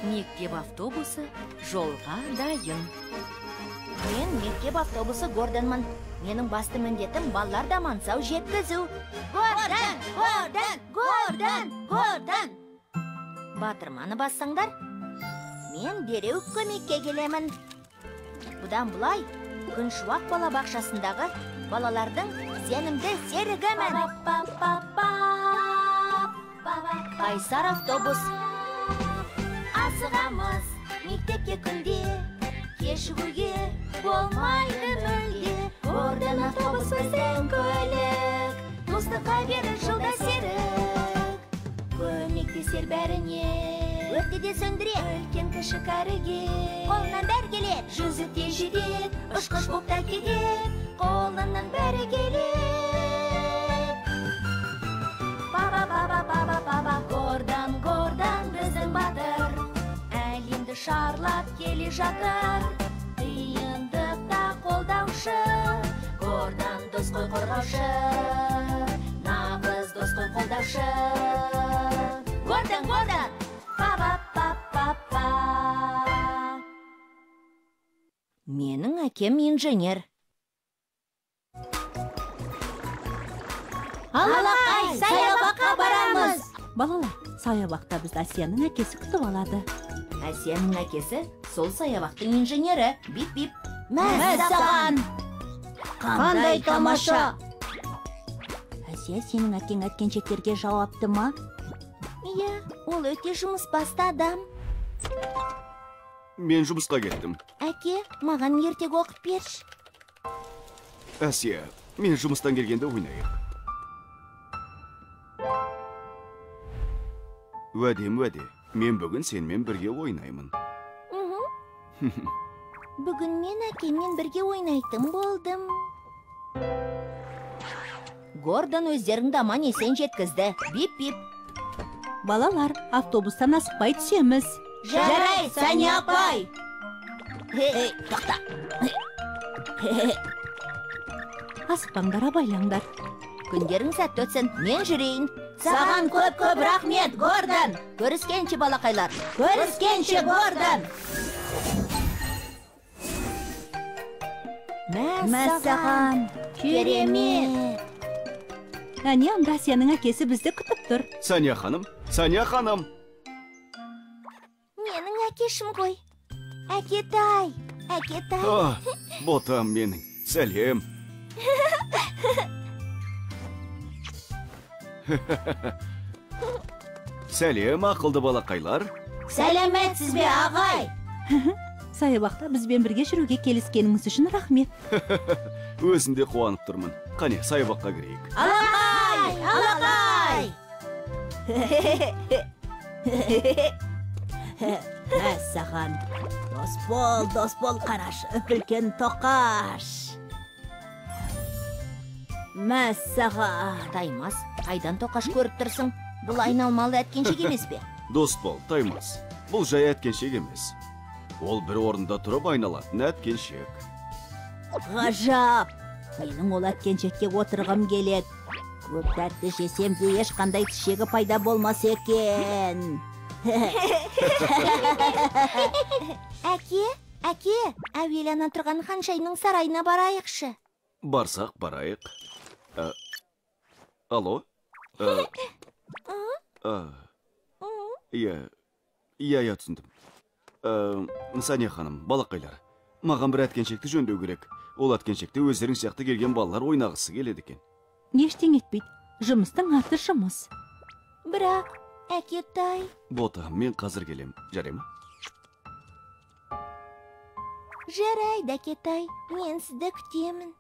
Мектеп автобусы жолға дайын. Мен мектеп автобусы Горданмын. Менің басты міндетім балаларды аман-сау жеткізу. Гордан! Батырманы бассаңдар, мен дереу көмекке келемін. Бұдан бұлай, Күншуақ балабақшасындағы балалардың сенімді серігімін. Қайсар автобус. Асығамыз мектепке күнде, кешігуге болмайды мүлде. Гордан автобус біздің көлік, достыққа берер жолда серік. Көмектесер бәріне, өртті де сөндірер, үлкен кіші кәріге. Қолынан бәрі келер, жүзіп те жетер, ұшқыш боп та кетер, қолынан бәрі келер. Баба, Гордан біздің батыр, әлемді шарлап келе жатыр. Қиындықта қолдаушы, Гордан дос қой қорғаушы, нағыз дос қой қолдаушы. Гордан, па-па-па-па-па. Менің әкем инженер. Алақай, саябаққа барамыз. Балалар, саябақта бізді Асияның әкесі күтіп алады. Асияның әкесі сол саябақтың инженері. Бип-бип. Мәссаған! Қандай тамаша! Асия, сенің әкең әткеншектерге жауапты ма? Иә, ол өте жұмыс басты адам. Мен жұмысқа кеттім. Әке, маған ертегі оқып берші. Асия, мен жұмыстан келгенде ойнайық. Уәдем, мен бүгін сенімен бірге ойнаймын. Бүгін мен әкеммен бірге ойнайтын болдым. Гордан өздеріңді аман есен жеткізді. Бип-бип. Балалар, автобустан асықпай түсеміз. Жарай, Сәния апай! Тоқта! Асықпаңдар, абайлаңдар. Күндерің сәтті өтсін, мен жүрейін. Саған көп-көп рахмет, Гордан! Көріскенше, балақайлар! Көріскенше, Гордан! Мәссаған! Керемет! Әне, анда Асияның әкесі бізді күтіп тұр. Сәния ханым! Менің әкешім ғой. Әкетай! Ботам менің, сәлем! Сәлем, ақылды балақайлар. Сәлеметсіз бе, ағай? Саябақта бізбен бірге жүруге келіскеніңіз үшін рахмет. Өзінде қуанып тұрмын. Қане, саябаққа кірейік. Алақай! Мәссаған! Дос бол, қараш, өпілкен тоқаш! Мәссаған! Таймас, айдан тоқаш көріп тұрсың. Бұл айналмалы әткеншек емес бе? Дос бол, Таймас. Бұл жай әткеншек емес. Ол бір орында тұрып айналатын әткеншек. Ғажап! Менің ол әткеншекке отырғым келеді. Көп тәтті жесем де ешқандай тішегі пайда болмас екен. Әке, әуелі тұрған ханшайымның сарайына барайықшы. Барсақ барайық. Алло? Иә, түсіндім. Сәния ханым, балақайлар, маған бір әткеншекті жөндеу керек. Ол әткеншекте өздерің сияқты келген балалар ойнағысы келеді екен. Ештең етпейді. Жұмыстың аты жұмыс. Бірақ, әкетай. Ботам, мен қазір келем. Жарай ма? Жарайды, әкетай. Мен сізді күтемін.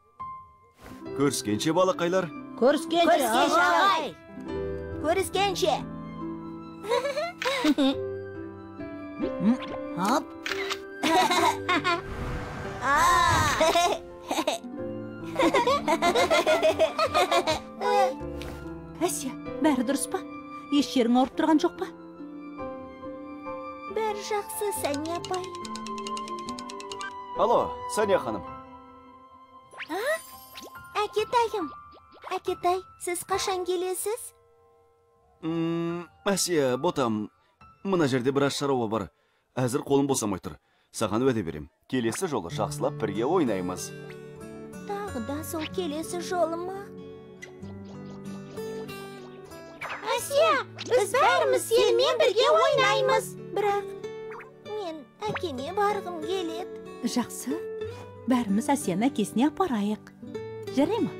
Көріскенше, балақайлар. Көріскенше, ағай! Көріскенше! Хоп! Әсия, бәрі дұрыс па? Еш жерің ауырып тұрған жоқ па? Бәрі жақсы, Сәния апай. Алло, Сәния ханым. Әкетайым. Әкетай, сіз қашан келесіз? Әсия, ботам, мына жерде біраз шаруа бар. әзір қолым босамай тұр. Саған уәде берем. Келесі жолы жақсылап бірге ойнаймыз. Тағы да сол келесі жолы ма? Асия, біз бәріміз сенімен бірге ойнаймыз. Бірақ мен әкеме барғым келеді. Жақсы. Бәріміз Асияны әкесіне апарайық. Жарай ма?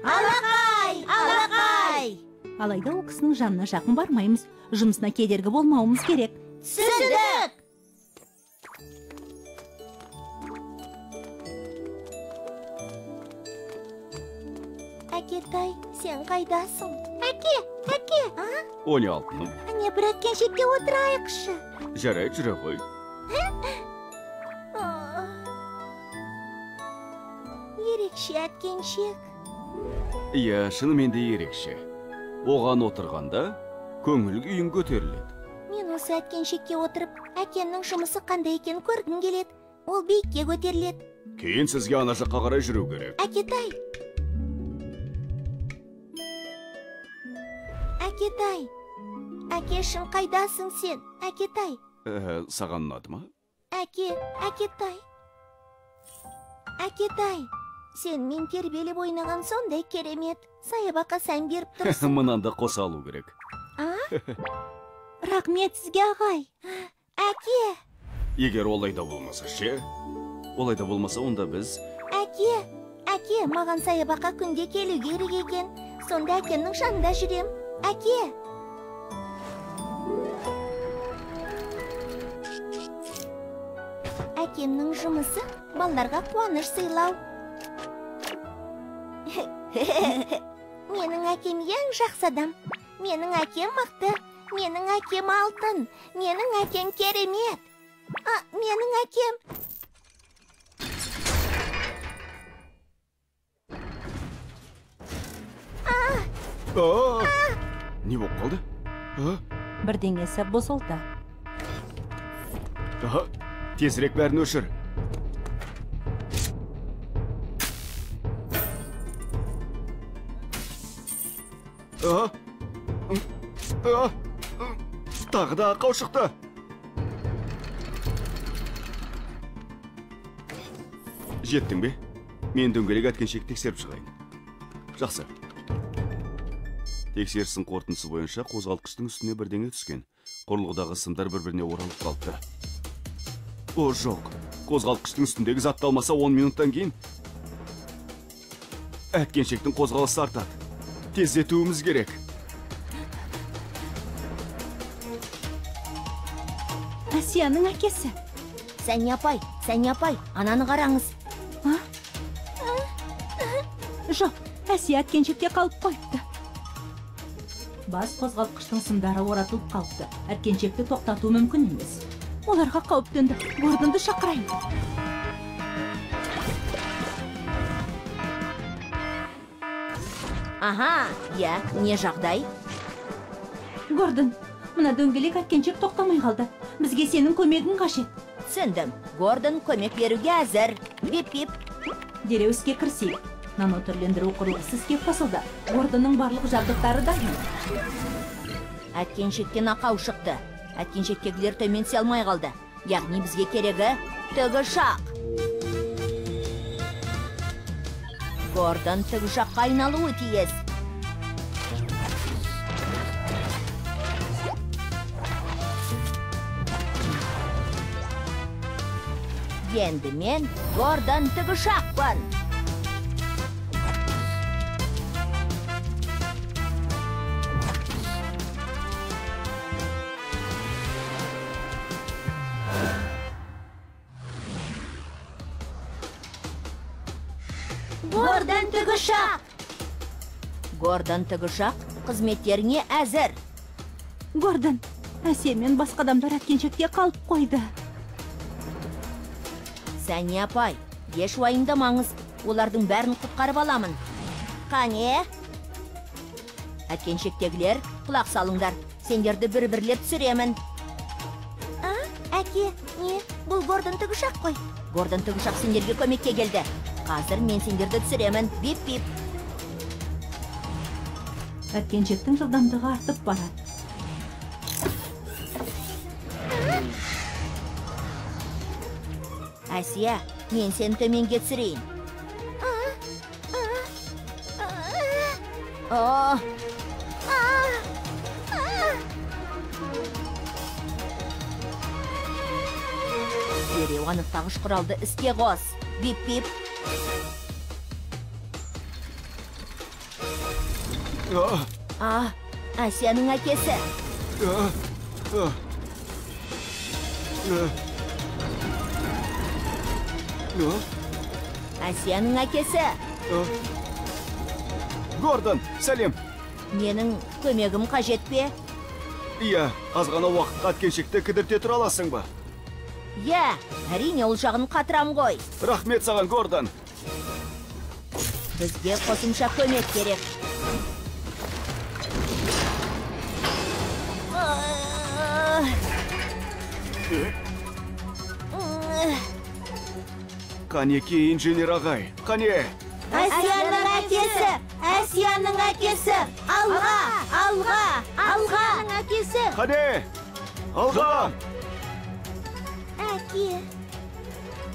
Алақай! Алақай! Алайда ол кісінің жанына жақын бармаймыз. Жұмысына кедергі болмауымыз керек. Түсіндік! Әкетай, сен қайдасың? Әке! Оны алтыным. Әне бір әткеншекке отырайықшы. Жарай, жүре ғой. Ерекше әткеншек. Иә, шынымен де ерекше. Оған отырғанда көңіл күйің көтеріледі. Мен осы әткеншекке отырып, әкемнің жұмысы қандай екен көргім келеді. Ол биікке көтеріледі. Кейін сізге ана жаққа қарай жүру керек. Әкетай! Әкетай! Әкешім, қайдасың сен? Әкетай! Саған ұнады ма? Әкетай! Әкетай! Сен мен тербеліп ойнаған сондай керемет. Саябаққа сән беріп тұрсың. Мынанды қоса алу керек. Рахмет сізге, ағай. Әке! Егер олайда болмаса ше? Олайда болмаса онда біз... Әке, маған саябаққа күнде келу керек екен. Сонда әкемнің жанында жүрем. Әке! Әкемнің жұмысы балаларға қуаныш сыйлау. Менің әкем ең жақсы адам. Менің әкем мықты. Менің әкем алтын. Менің әкем керемет. Менің әкем... Не болып қалды? Бірдеңесі бұзылды. Тезірек бәрін өшір. Тағы да ақау шықты. Жеттің бе? Мен дөңгелек әткеншек тексеріп шығайын. Жақсы. Тексерістің қорытындысы бойынша қозғалтқыштың үстіне бірдеңе түскен. Құрылғыдағы сымдар бір-біріне оралып қалыпты. О, жоқ. Қозғалтқыштың үстіндегі затты алмаса 10 минуттан кейін әткеншектің қозғалысы артады. Тездетуіміз керек. Асияның әкесі. Сәния апай, ананы қараңыз. Жоқ, Асия әткеншекте қалып қойыпты. Бас қозғалтқыштың сымдары оратылып қалыпты. Әткеншекті тоқтату мүмкін емес. Оларға қауіп төнді. Гордонды шақырайын. Не жағдай? Гордон, мына дөңгелек әткеншек тоқтамай қалды. Бізге сенің көмегің қажет. Түсіндім. Гордон көмек беруге әзір. Бип-бип. Дереу іске кірісейік. Нано түрлендіру құрылғысы іске қосылды. Гордонның барлық жабдықтары дайын. Әткеншектен ақау шықты. Әткеншектегілер төменсе алмай қалды. Яғни бізге керегі тікұшақ. Гордон тікұшаққа айналуы тиіс. Енді мен Гордон тікұшақпын. Гордон тікұшақ! Гордон тікұшақ қызметтеріңе әзір. Гордон, Асия мен басқа адамдар әткеншекте қалып қойды. Сәния апай, еш уайымдамаңыз. Олардың бәрін құтқарып аламын. Қане? Әткеншектегілер, құлақ салыңдар. Сендерді бір-бірлеп түсіремін. Әке, не? Бұл Гордон тікұшақ қой. Гордон тікұшақ сендерге көмекке келді. Қазір мен сендерді түсіремін. Бип-бип. Әткеншектің жылдамдығы артып барады. Әсия, мен сені төменге түсірейін. Дереу анықтағыш құралды іске қос. Бип-бип. Әсияның әкесі. Әсияның әкесі. Гордон, сәлем. Менің көмегім қажет пе? Иә, азғана уақытқа әткеншекті кідірте тұра аласың ба? Иә, әрине ол жағын қатырам ғой. Рахмет саған, Гордон. Бізге қосымша көмек керек. Қанеке, инженер ағай, қане? Әсияның әкесі! Әсияның әкесі! Алға! Алға! Алғаның әкесі! Қане? Алға! Әке,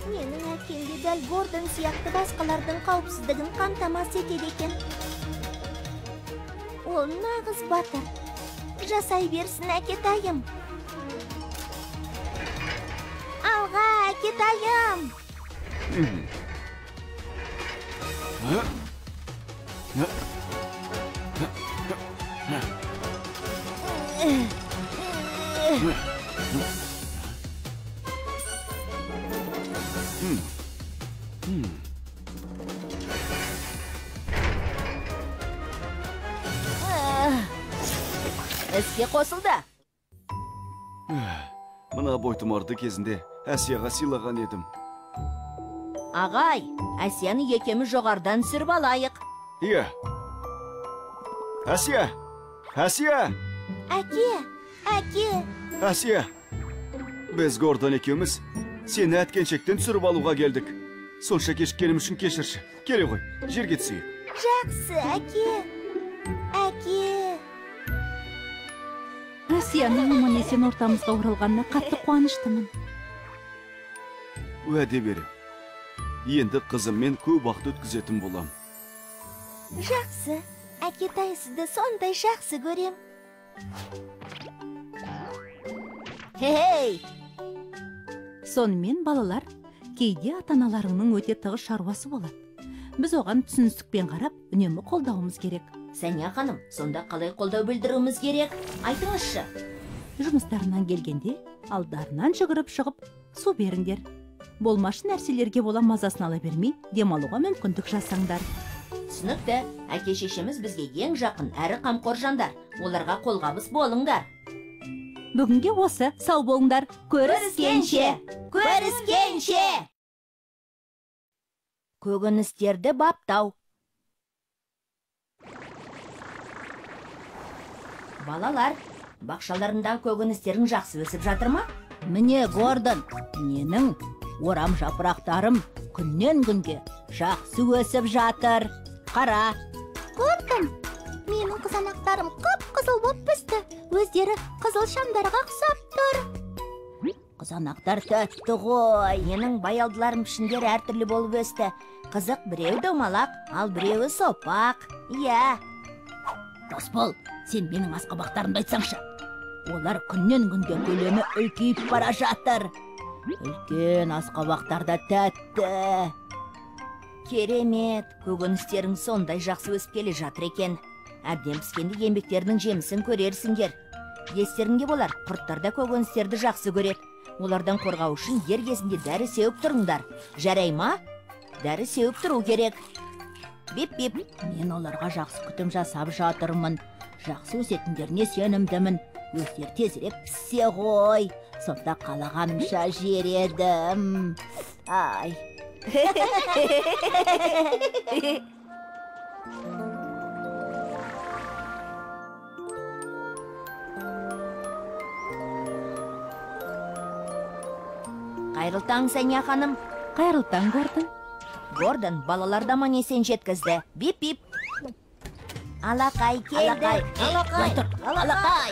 менің әкемде дәл Гордон сияқты басқалардың қауіпсіздігін қамтамасыз етеді екен. Ол нағыз батыр. Жасай берсін, әкетайым. Алға, әкетайым! Іске қосылды. Мына бойтұмарды кезінде Әсияға сыйлаған едім. Ағай, Әсияны екеміз жоғардан түсіріп алайық. Иә. Әсия! Әсия! Әке! Әсия! Біз Гордон екеуміз сені әткеншектен түсіріп алуға келдік. Сонша кешіккенім үшін кешірші. Келе ғой, жерге түсейік. Жақсы, әке! Әсияның аман есен ортамызға оралғанына қатты қуаныштымын. Уәде берем. Енді қызыммен көп уақыт өткізетін болам. Жақсы, әкетай сізді сондай жақсы көрем. Хей! Сонымен балалар, кейде ата-аналарыңның өте тығыз шаруасы болады. Біз оған түсіністікпен қарап, үнемі қолдауымыз керек. Сәния ханым, сонда қалай қолдау білдіруіміз керек? Айтыңызшы. Жұмыстарынан келгенде, алдарынан жүгіріп шығып, су беріңдер. Болмашы нәрселерге бола мазасын ала бермей, демалуға мүмкіндік жасаңдар. Түсінікті, әке шешеміз бізге ең жақын әрі қамқор жандар. Оларға қолғабыс болыңдар. Бүгінге осы, сау болыңдар. Көріскенше! Көкөністерді баптау. Балалар, бақшаларында көкөністерің жақсы өсіп жатыр ма? Міне, Гордон, менің орам жапырақтарым күннен күнге жақсы өсіп жатыр. Қара. Гордон, менің қызанақтарым қып-қызыл боп пісті. Өздері қызыл шамдарға ұқсап тұр. Қызанақтар тәтті ғой. Менің баялдыларым пішіндері әртүрлі болып өсті. Қызық, біреу домалақ, ал біреуі сопақ. Иә. Досбол, сен менің асқабақтарымды айтсаңшы. Олар күннен күнге көлемі үлкейіп бара жатыр. Үлкен асқабақтар да тәтті. Керемет, көкөністерің сондай жақсы өсіп келе жатыр екен. Әбден піскенде еңбектерінің жемісін көрерсіңдер. Естеріңде болар, құрттар да көкөністерді жақсы көреді. Олардан қорғау үшін дер кезінде дәрі сеуіп тұрыңдар. Жарай ма? Дәрі сеуіп тұру керек. Бип-бип. Мен оларға жақсы күтім жасап жатырмын. Жақсы өсетіндеріне сенімдімін. Өздер тезірек піссе ғой. Сонда қалағанымша жер едім. Ай. Қайырлы таң, Сәния ханым. Қайырлы таң, Гордон. Гордон балаларды аман есен жеткізді. Бип-бип. Алақай келді. Алақай.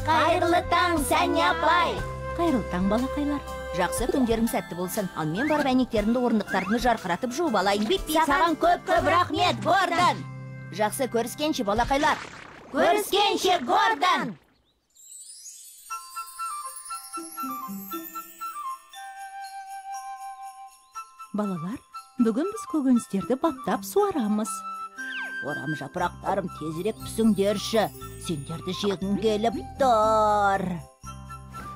Қайырлы таң, Сәния апай. Қайырлы таң, балақайлар. Жақсы күндерің сәтті болсын. Ал мен барып әйнектерімді орындықтарымды жарқыратып жуып алайын. Саған көп рахмет, Гордон. Жақсы, көріскенше, балақайлар. Көріскенше, Гордон. Балалар, бүгін біз көкөністерді баптап суарамыз. Орам жапырақтарым, тезірек пісіңдерші. Сендерді жегім келіп тұр.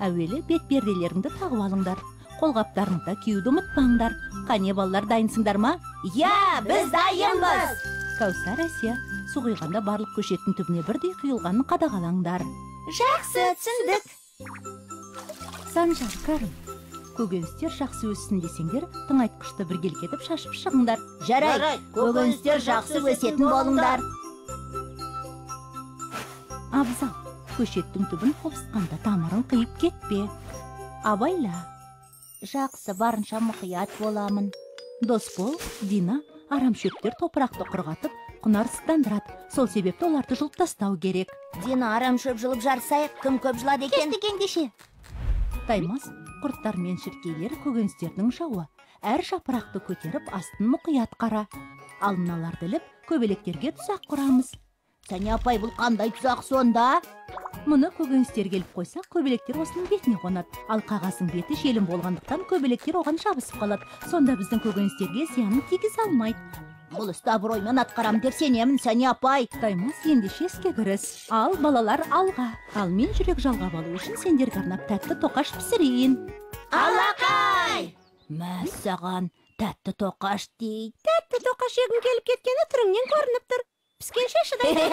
Әуелі бет-перделеріңді тағып алыңдар. Қолғаптарыңды киюді ұмытпаңдар. Қане, балалар, дайынсыңдар ма? Я, біз дайынбыз. Кәусар, Әсия, су құйғанда барлық көшеттің түбіне бірдей құйылғанын қадағалаңдар. Жақсы, түсіндік. Санжар, Кәрім, көкөністер жақсы өссін десеңдер, тыңайтқышты бірге кетіп шашып шығыңдар. Жарай, көкөністер жақсы өсетін болыңдар. Абзал, көшеттің түбін қопсытқанда тамырын қиып кетпе. Абайла. Жақсы, барынша мұқият боламын. Досбол, Дина, арамшөптер топырақты құрғатып, құнарсыздандырады. Сол себепті оларды жұлып тастау керек. Дина, арамшөп жұлып жарсайық, кім көп жылады екен? Кестекендеше. Таймас, құрттар мен шіркейлер көкөністердің жауы. Әр жапырақты көтеріп, астын мұқият қара. Ал мыналарды іліп, көбелектерге тұзақ құрамыз. Сәне апай, бұл қандай тұзақ сонда? Мұны көкөністер келіп қойса, көбелектер осының бетіне қонады. Ал қағаздың беті желім болғандықтан көбелектер оған жабысып қалады. Сонда біздің көкөністерге зиянын тигізе алмайды. Бұл істі абыроймен атқарам деп сенемін, Сәне апай. Таймас, ендеше іске кіріс. Ал балалар алға. Ал мен жүрек жалғап алу үшін сендерге арнап тәтті тоқаш пісірейін. Алақай! Мәссаған, тәтті тоқаш дейді. Тәтті тоқаш жегім келіп кеткені түріңнен көрініп тұр. Піскенше шыдайды.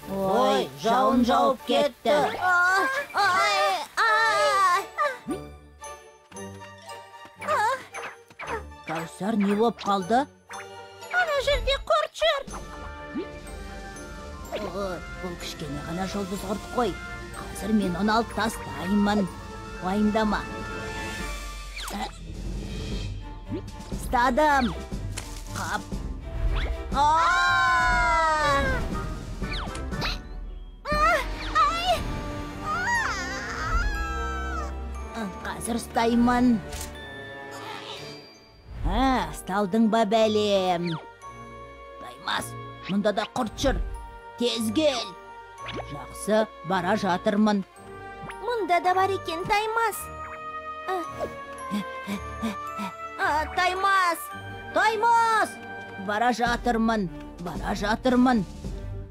Ой, жауын жауып кетті. Кәусар, не болып қалды? Ана жерде құрт жүр. Бұл кішкене ғана жұлдыз құрт қой. Қазір мен оны алып тастаймын. Уайымдама. Ұстадым. Қап. Қазір ұстаймын. Ұсталдың ба бәлем. Таймас, мұнда да құрт жүр. Тез кел. Жақсы, бара жатырмын. Мұнда да бар екен, Таймас. Таймас! Бара жатырмын.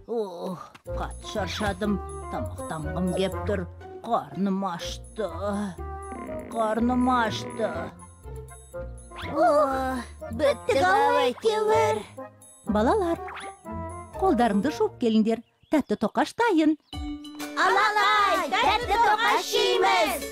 Қатты шаршадым. Тамақтанғым кеп тұр. Қарным ашты. Біттік ау әйтеуір. Балалар, қолдарыңды жуып келіңдер. Тәтті тоқаш дайын. Алақай, тәтті тоқаш жейміз.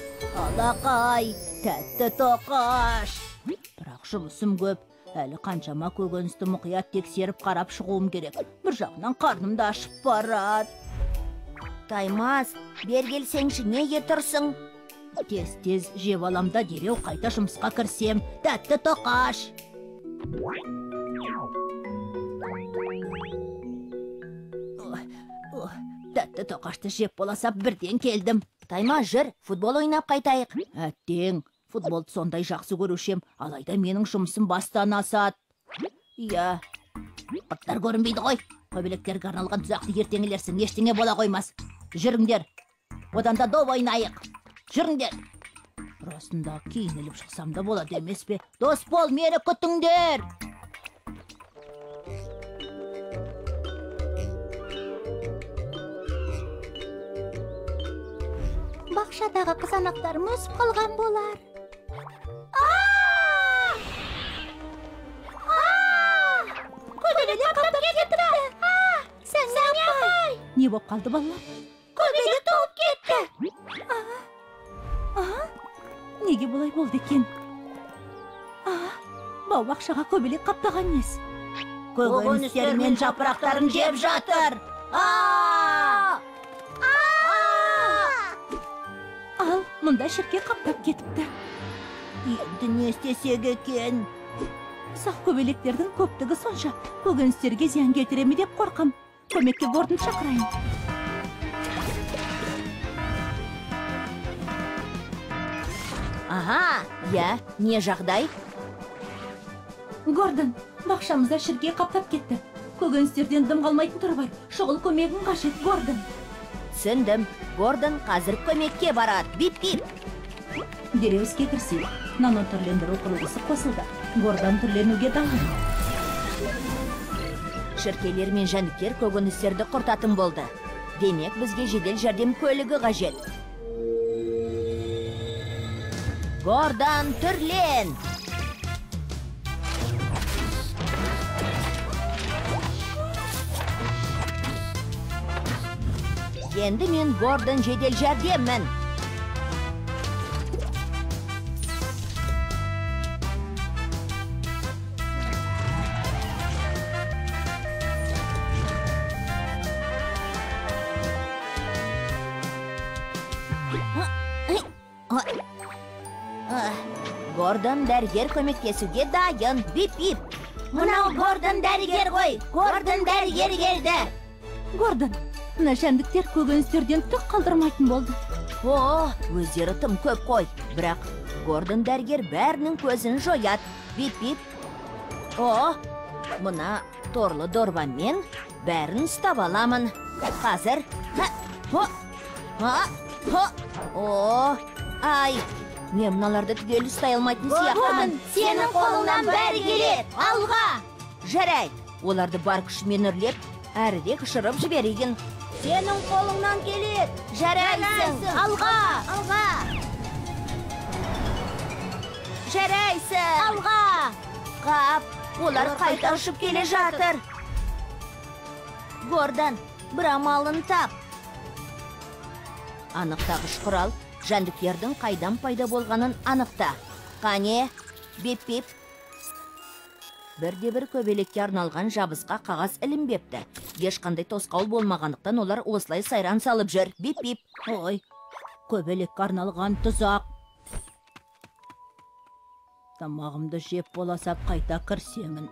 Алақай, тәтті тоқаш. Бірақ жұмысым көп. Әлі қаншама көкөністі мұқият тексеріп қарап шығуым керек. Бір жағынан қарным да ашып барады. Таймас, бер келсеңші, неге тұрсың? Тез жеп алам да дереу қайта жұмысқа кірсем. Тәтті тоқаш. Тәтті тоқашты жеп боласап бірден келдім. Таймас, жүр, футбол ойнап қайтайық. Әттең, футболды сондай жақсы көрушем, алайда менің жұмысым бастан асады. Иә, құрттар көрінбейді ғой. Көбелектерге арналған тұзақты ертеңелерсің, ештеңе бола қоймас. Жүріңдер, одан да доп ойнайық. Жүріңдер. Расында киініліп шықсам да болады емес пе? Дос бол, мені күтіңдер. Бақшадағы қызанақтарым өсіп қалған болар. Көбелек қаптап кетті. Сәне апай. Не болып қалды балалар? Көбелек толып кетті. Неге бұлай болды екен? Бау-бақшаға көбелек қаптаған нес? Көкөністер мен жапырақтарын жеп жатыр. Ал, мұнда шірке қаптап кетіпті. Енді не істесек екен? Сақ көбелектердің көптігі сонша көкөністерге зиян келтіре ме деп қорқам. Көмекке Гордон шақырайын. Аха, я, не жағдай? Гордон, бақшамызда шіркей қаптап кетті. Көкөністерден дым қалмайтын түрі бар. Шұғыл көмегің қажет, Гордон. Түсіндім. Гордон қазір көмекке барады. Бип-бип. Дереу іске кірісейік. Нано түрлендіру құрылғысы қосылды. Гордон түрленуге дайын. Шіркейлер мен жәндіктер көкөністерді құртатын болды. Демек, бізге жедел жәрдем көлігі қажет. Гордон, түрлен! Енді мен Гордон жедел жәрдеммін. Гордон дәрігер көмектесуге дайын. Бип-бип. Мынау Гордон дәрігер ғой. Гордон дәрігер келді. Гордон, мына жәндіктер көкөністерден түк қалдырмайтын болды. О, өздері тым көп қой. Бірақ Гордон дәрігер бәрінің көзін жояды. Бип-бип. О, мына торлы дорбамен бәрін ұстап аламын. Қазір. О, ай. Мен мыналарды түгел ұстай алмайтын сияқтымын. Сенің қолыңнан бәрі келеді. Алға! Жарайды. Оларды бар күшімен үрлеп, әрірек ұшырып жіберейін. Сенің қолыңнан келеді. Жарайсың. Алға! Алға! Жарайсың. Алға! Қап, олар қайта ұшып келе жатыр. Гордон, бір амалын тап. Анықтағыш құрал жәндіктердің қайдан пайда болғанын анықта. Қане, бип-бип. Бірде-бір көбелекке арналған жабысқа қағаз ілінбепті. Ешқандай тосқауыл болмағандықтан олар осылай сайран салып жүр. Бип-бип. Ой, көбелекке арналған тұзақ. Тамағымды жеп боласап қайта кірсемін.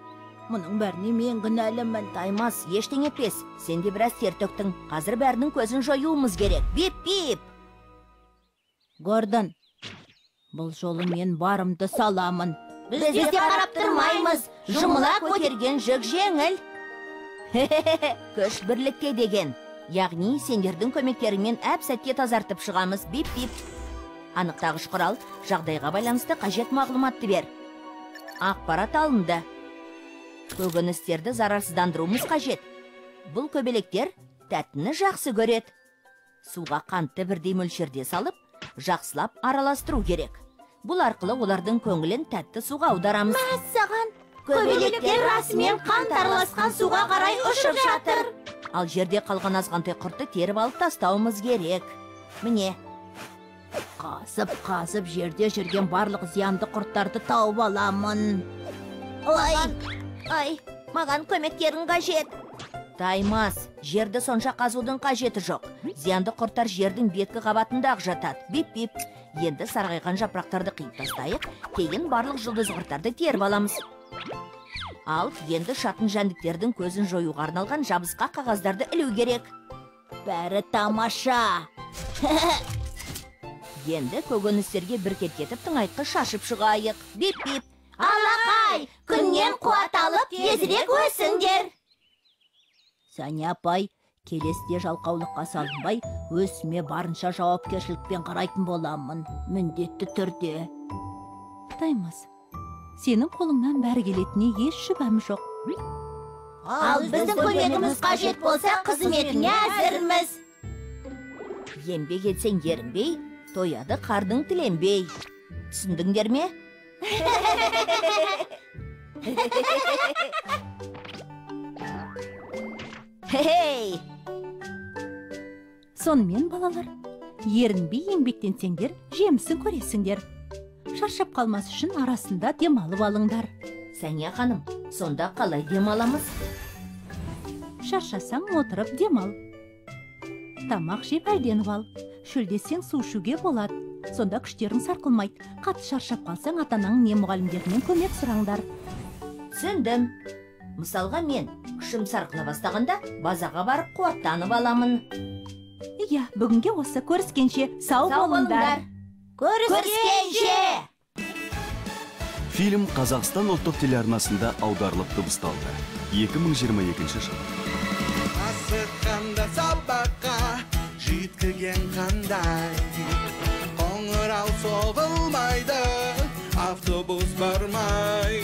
Мұның бәріне мен кінәлімін. Таймас, ештеңе етпес. Сен де біраз тер төктің. Қазір бәрінің көзін жоюымыз керек. Бип-бип. Гордон, бұл жолы мен барымды саламын. Біз де қарап тұрмаймыз. Жұмыла көтерген жүк жеңіл. Күш бірлікте деген. Яғни сендердің көмектерімен әп-сәтте тазартып шығамыз. Бип-бип. Анықтағыш құрал жағдайға байланысты қажет мағлұматты бер. Ақпарат алынды. Көкөністерді зарарсыздандыруымыз қажет. Бұл көбелектер тәттіні жақсы көреді. Суға қантты бірдей мөлшерде салып, жақсылап араластыру керек. Бұл арқылы олардың көңілін тәтті суға аударамыз. Мәссаған! Көбелектер расымен қант араласқан суға қарай ұшып жатыр. Ал жерде қалған азғантай құртты теріп алып тастауымыз керек. Міне. Қазып жерде жүрген барлық зиянды құрттарды тауып аламын. Ай, маған көмектерің қажет. Таймас, жерді сонша қазудың қажеті жоқ. Зиянды құрттар жердің беткі қабатында жатады. Бип-бип. Енді сарғайған жапырақтарды қиып тастайық, кейін барлық жұлдыз құрттарды теріп аламыз. Ал енді шатын жәндіктердің көзін жоюға арналған жабысқа қағаздарды ілу керек. Бәрі тамаша. Енді көкөністерге бір кетіп тыңайтқы шашып шығайық. Бип-бип. Алақай, күннен қуат алып, тезірек өсіңдер. Сәне апай, келесте жалқаулыққа салынбай, өсіме барынша жауапкершілікпен қарайтын боламын, міндетті түрде. Таймас, сенің қолыңнан бәрі келетіне еш шүбәм жоқ. Ал біздің көмегіміз қажет болса, қызметіңе әзірміз. Еңбек етсең ерінбей, тояды қардың тіленбей. Түсіндіңдер ме? Хей! Сонымен балалар, ерінбей еңбектенсеңдер, жемісін көресіңдер. Шаршап қалмас үшін арасында демалып алыңдар. Сәния ханым, сонда қалай демаламыз? Шаршасаң отырып демал. Тамақ жеп әлденіп ал. Шөлдесең су ішуге болады. Сонда күштерің сарқылмайды. Қатты шаршап қалсаң, атанаң не мұғалімдерінен көмек сұраңдар. Түсіндім. Мысалға мен күшім сарқыла бастағанда базаға барып қуаттанып аламын. Иә, бүгінге осы, көріскенше сау болыңдар. Көріскенше! Фильм Қазақстан ұлттық телеарнасында аударылып дыбысталды. 2022 жыл. Асыққанда сабаққа жеткіген қандай, қоңырау соғылмайды, автобус бармай.